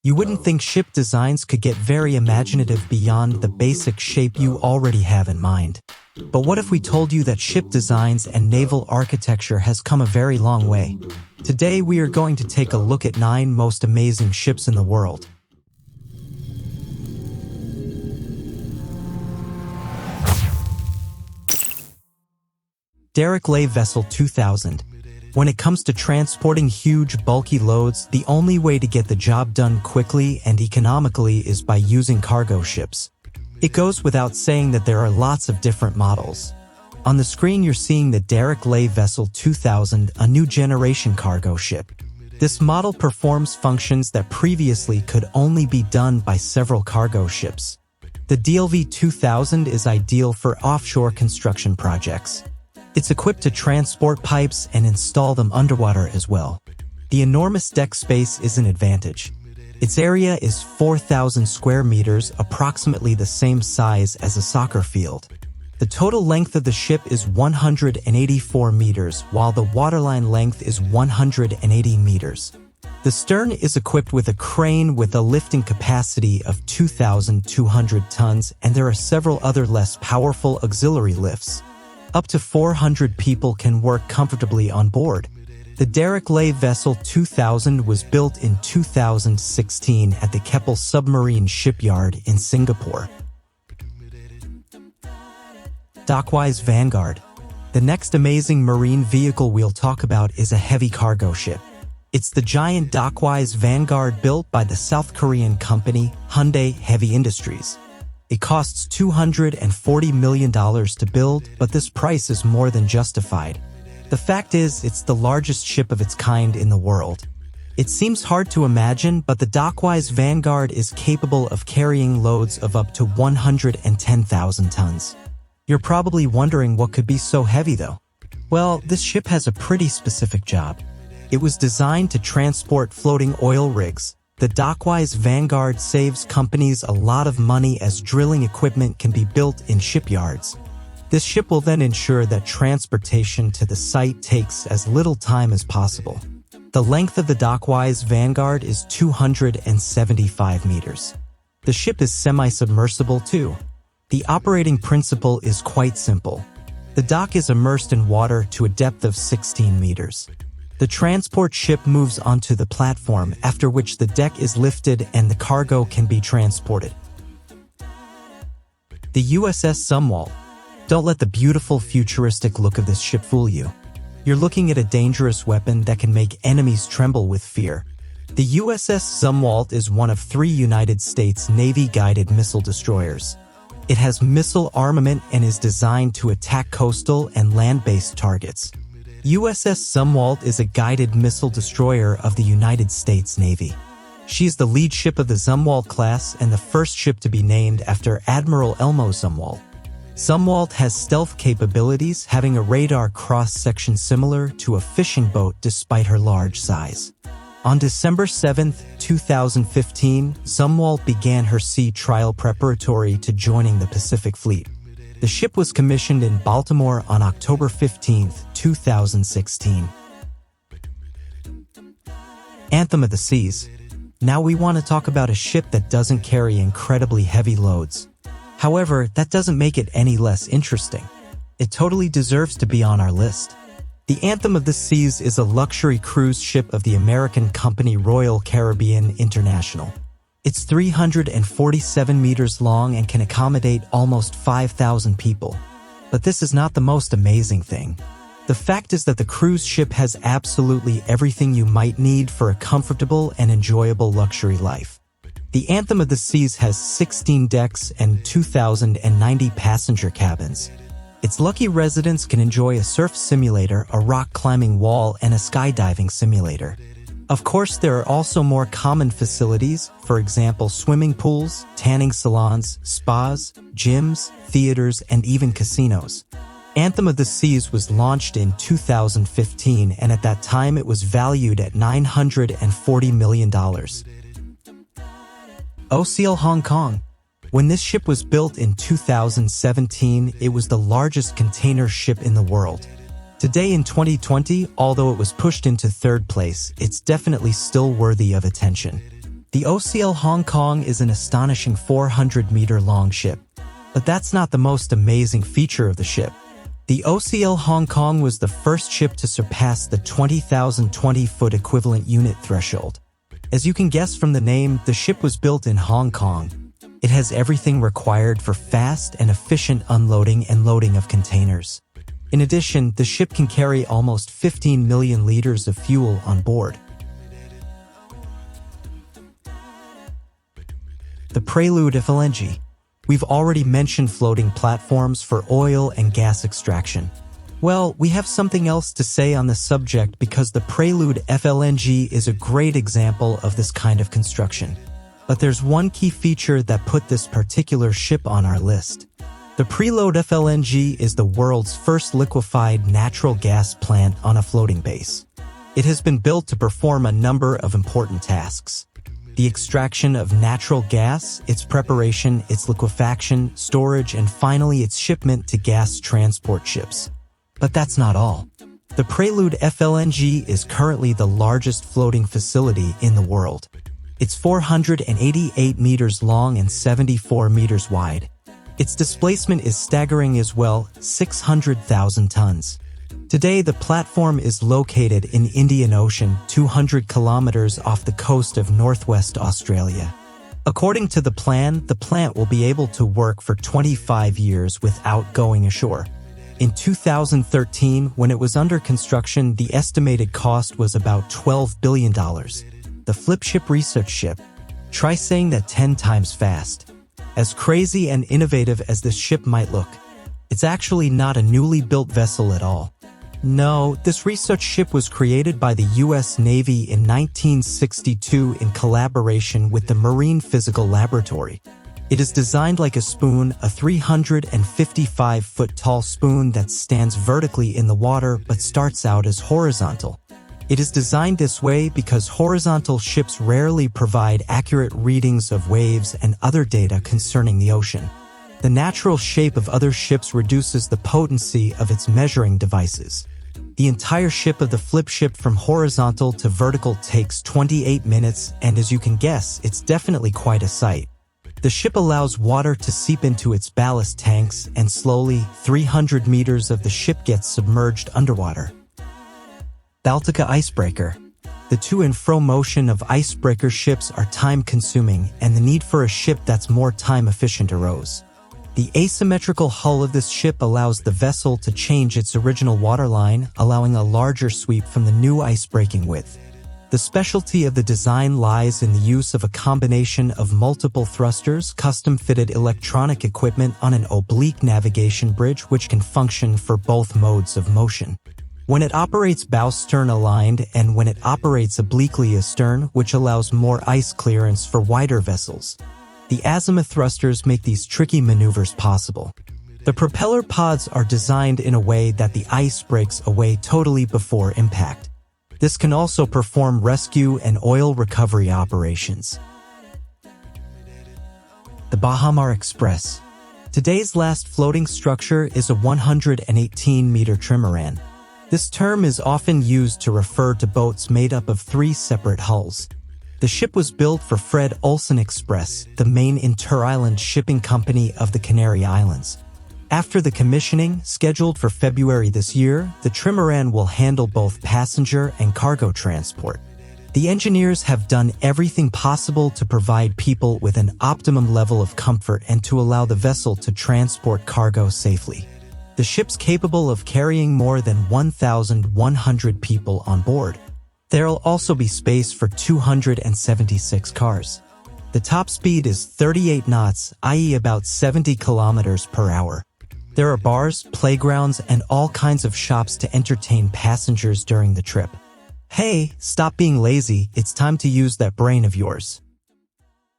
You wouldn't think ship designs could get very imaginative beyond the basic shape you already have in mind. But what if we told you that ship designs and naval architecture has come a very long way? Today we are going to take a look at 9 most amazing ships in the world. Derrick Lay Vessel 2000. When it comes to transporting huge, bulky loads, the only way to get the job done quickly and economically is by using cargo ships. It goes without saying that there are lots of different models. On the screen you're seeing the Derrick Lay Vessel 2000, a new generation cargo ship. This model performs functions that previously could only be done by several cargo ships. The DLV 2000 is ideal for offshore construction projects. It's equipped to transport pipes and install them underwater as well. The enormous deck space is an advantage. Its area is 4,000 square meters, approximately the same size as a soccer field. The total length of the ship is 184 meters, while the waterline length is 180 meters. The stern is equipped with a crane with a lifting capacity of 2,200 tons, and there are several other less powerful auxiliary lifts. Up to 400 people can work comfortably on board. The Derrick Lay Vessel 2000 was built in 2016 at the Keppel Submarine Shipyard in Singapore. Dockwise Vanguard. The next amazing marine vehicle we'll talk about is a heavy cargo ship. It's the giant Dockwise Vanguard built by the South Korean company Hyundai Heavy Industries. It costs $240 million to build, but this price is more than justified. The fact is, it's the largest ship of its kind in the world. It seems hard to imagine, but the Dockwise Vanguard is capable of carrying loads of up to 110,000 tons. You're probably wondering what could be so heavy though. Well, this ship has a pretty specific job. It was designed to transport floating oil rigs. The Dockwise Vanguard saves companies a lot of money as drilling equipment can be built in shipyards. This ship will then ensure that transportation to the site takes as little time as possible. The length of the Dockwise Vanguard is 275 meters. The ship is semi-submersible too. The operating principle is quite simple. The dock is immersed in water to a depth of 16 meters. The transport ship moves onto the platform, after which the deck is lifted and the cargo can be transported. The USS Zumwalt. Don't let the beautiful futuristic look of this ship fool you. You're looking at a dangerous weapon that can make enemies tremble with fear. The USS Zumwalt is one of 3 United States Navy guided missile destroyers. It has missile armament and is designed to attack coastal and land-based targets. USS Zumwalt is a guided missile destroyer of the United States Navy. She is the lead ship of the Zumwalt class and the first ship to be named after Admiral Elmo Zumwalt. Zumwalt has stealth capabilities, having a radar cross-section similar to a fishing boat despite her large size. On December 7, 2015, Zumwalt began her sea trial preparatory to joining the Pacific Fleet. The ship was commissioned in Baltimore on October 15, 2016. Anthem of the Seas. Now we want to talk about a ship that doesn't carry incredibly heavy loads. However, that doesn't make it any less interesting. It totally deserves to be on our list. The Anthem of the Seas is a luxury cruise ship of the American company Royal Caribbean International. It's 347 meters long and can accommodate almost 5,000 people. But this is not the most amazing thing. The fact is that the cruise ship has absolutely everything you might need for a comfortable and enjoyable luxury life. The Anthem of the Seas has 16 decks and 2,090 passenger cabins. Its lucky residents can enjoy a surf simulator, a rock climbing wall, and a skydiving simulator. Of course, there are also more common facilities, for example swimming pools, tanning salons, spas, gyms, theaters, and even casinos. Anthem of the Seas was launched in 2015, and at that time it was valued at $940 million. OCL Hong Kong. When this ship was built in 2017, it was the largest container ship in the world. Today in 2020, although it was pushed into third place, it's definitely still worthy of attention. The OCL Hong Kong is an astonishing 400-meter-long ship. But that's not the most amazing feature of the ship. The OCL Hong Kong was the first ship to surpass the 20,000 20-foot equivalent unit threshold. As you can guess from the name, the ship was built in Hong Kong. It has everything required for fast and efficient unloading and loading of containers. In addition, the ship can carry almost 15 million liters of fuel on board. The Prelude FLNG. We've already mentioned floating platforms for oil and gas extraction. Well, we have something else to say on the subject because the Prelude FLNG is a great example of this kind of construction. But there's one key feature that put this particular ship on our list. The Prelude FLNG is the world's first liquefied natural gas plant on a floating base. It has been built to perform a number of important tasks. The extraction of natural gas, its preparation, its liquefaction, storage, and finally its shipment to gas transport ships. But that's not all. The Prelude FLNG is currently the largest floating facility in the world. It's 488 meters long and 74 meters wide. Its displacement is staggering as well, 600,000 tons. Today, the platform is located in Indian Ocean, 200 kilometers off the coast of northwest Australia. According to the plan, the plant will be able to work for 25 years without going ashore. In 2013, when it was under construction, the estimated cost was about $12 billion. The Flipship research ship. Try saying that 10 times fast. As crazy and innovative as this ship might look, it's actually not a newly built vessel at all. No, this research ship was created by the U.S. Navy in 1962 in collaboration with the Marine Physical Laboratory. It is designed like a spoon, a 355-foot tall spoon that stands vertically in the water but starts out as horizontal. It is designed this way because horizontal ships rarely provide accurate readings of waves and other data concerning the ocean. The natural shape of other ships reduces the potency of its measuring devices. The entire ship of the Flipship from horizontal to vertical takes 28 minutes, and as you can guess, it's definitely quite a sight. The ship allows water to seep into its ballast tanks, and slowly, 300 meters of the ship gets submerged underwater. Baltica Icebreaker. The to and fro motion of icebreaker ships are time-consuming, and the need for a ship that's more time-efficient arose. The asymmetrical hull of this ship allows the vessel to change its original waterline, allowing a larger sweep from the new ice-breaking width. The specialty of the design lies in the use of a combination of multiple thrusters, custom-fitted electronic equipment on an oblique navigation bridge which can function for both modes of motion. When it operates bow-stern aligned and when it operates obliquely astern, which allows more ice clearance for wider vessels. The azimuth thrusters make these tricky maneuvers possible. The propeller pods are designed in a way that the ice breaks away totally before impact. This can also perform rescue and oil recovery operations. The Bahamar Express. Today's last floating structure is a 118-meter trimaran. This term is often used to refer to boats made up of 3 separate hulls. The ship was built for Fred Olsen Express, the main inter-island shipping company of the Canary Islands. After the commissioning, scheduled for February this year, the trimaran will handle both passenger and cargo transport. The engineers have done everything possible to provide people with an optimum level of comfort and to allow the vessel to transport cargo safely. The ship's capable of carrying more than 1,100 people on board. There'll also be space for 276 cars. The top speed is 38 knots, i.e. about 70 kilometers per hour. There are bars, playgrounds, and all kinds of shops to entertain passengers during the trip. Hey, stop being lazy, it's time to use that brain of yours.